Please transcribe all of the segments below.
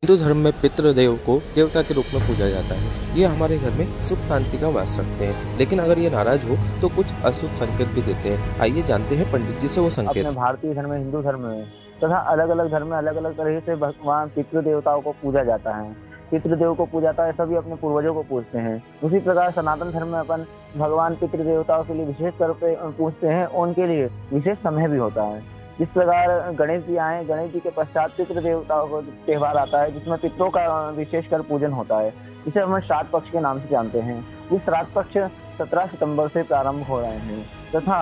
हिंदू धर्म में पितृदेव को देवता के रूप में पूजा जाता है। ये हमारे घर में सुख शांति का वास रखते हैं, लेकिन अगर ये नाराज हो तो कुछ अशुभ संकेत भी देते हैं। आइए जानते हैं पंडित जी से वो संकेत। अपने भारतीय धर्म में, हिंदू धर्म में तथा अलग अलग धर्म में अलग अलग तरह से भगवान पितृ देवताओं को पूजा जाता है। पितृदेव को पूजा जाता है, सभी अपने पूर्वजों को पूजते हैं। उसी प्रकार सनातन धर्म में अपन भगवान पितृ देवताओं के लिए विशेष तौर पे पूजते हैं और उनके लिए विशेष समय भी होता है। जिस प्रकार गणेश जी आए, गणेश जी के पश्चात पितृ देवताओं को त्योहार आता है जिसमें पितरों का विशेषकर पूजन होता है, जिसे हम श्राद्ध पक्ष के नाम से जानते हैं। ये श्राद्ध पक्ष 17 सितंबर से प्रारंभ हो रहे हैं तथा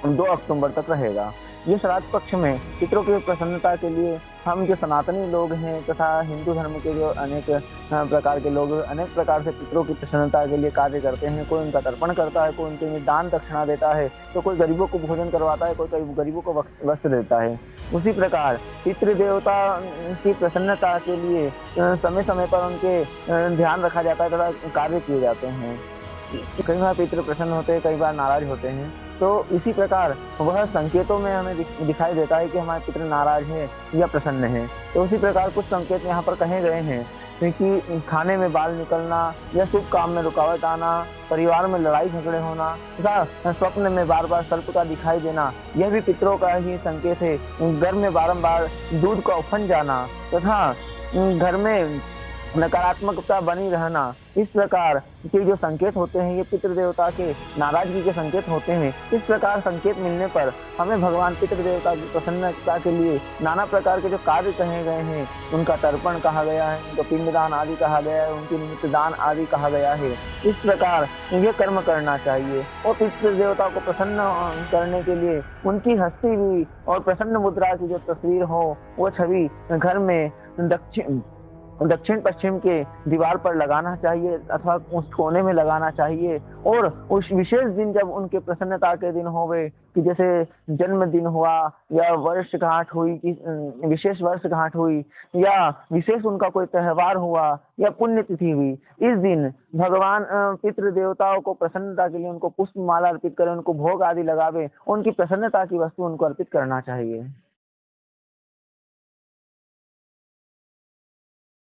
2 अक्टूबर तक रहेगा। ये श्राद्ध पक्ष में पितरों की प्रसन्नता के लिए हम जो सनातनी लोग हैं तथा हिंदू धर्म के जो अनेक प्रकार के लोग अनेक प्रकार से पितरों की प्रसन्नता के लिए कार्य करते हैं। कोई उनका तर्पण करता है, कोई उनके लिए दान दक्षिणा देता है, तो कोई गरीबों को भोजन करवाता है, कोई गरीबों को वस्त्र देता है। उसी प्रकार पितृदेवता की प्रसन्नता के लिए समय समय पर उनके ध्यान रखा जाता है तथा कार्य किए जाते हैं। कई बार पितृ प्रसन्न होते हैं, कई बार नाराज होते हैं। तो इसी प्रकार वह संकेतों में हमें दिखाई देता है कि हमारे पितृ नाराज है या प्रसन्न है। तो उसी प्रकार कुछ संकेत यहाँ पर कहे गए हैं, क्योंकि खाने में बाल निकलना या शुभ काम में रुकावट आना, परिवार में लड़ाई झगड़े होना तथा स्वप्न में बार बार सर्प का दिखाई देना, यह भी पितरों का ही संकेत है। घर में बारंबार दूध का उफन जाना तथा घर में नकारात्मकता बनी रहना, इस प्रकार के जो संकेत होते हैं ये पितृदेवता के नाराजगी के संकेत होते हैं। इस प्रकार संकेत मिलने पर हमें भगवान पितृदेवता की प्रसन्नता के लिए नाना प्रकार के जो कार्य कहे गए हैं, उनका तर्पण कहा गया है, उनका पिंडदान आदि कहा गया है, उनकी निमित्त दान आदि कहा गया है। इस प्रकार ये कर्म करना चाहिए और पितृदेवता को प्रसन्न करने के लिए उनकी हंसती हुई और प्रसन्न मुद्रा की जो तस्वीर हो वो छवि घर में दक्षिण पश्चिम के दीवार पर लगाना चाहिए अथवा उस कोने में लगाना चाहिए। और उस विशेष दिन जब उनके प्रसन्नता के दिन होवे, कि जैसे जन्मदिन हुआ या वर्षगांठ हुई, कि विशेष वर्षगांठ हुई या विशेष उनका कोई त्योहार हुआ या पुण्यतिथि हुई, इस दिन भगवान पितृ देवताओं को प्रसन्नता के लिए उनको पुष्प माला अर्पित करें, उनको भोग आदि लगावे, उनकी प्रसन्नता की वस्तु उनको अर्पित करना चाहिए।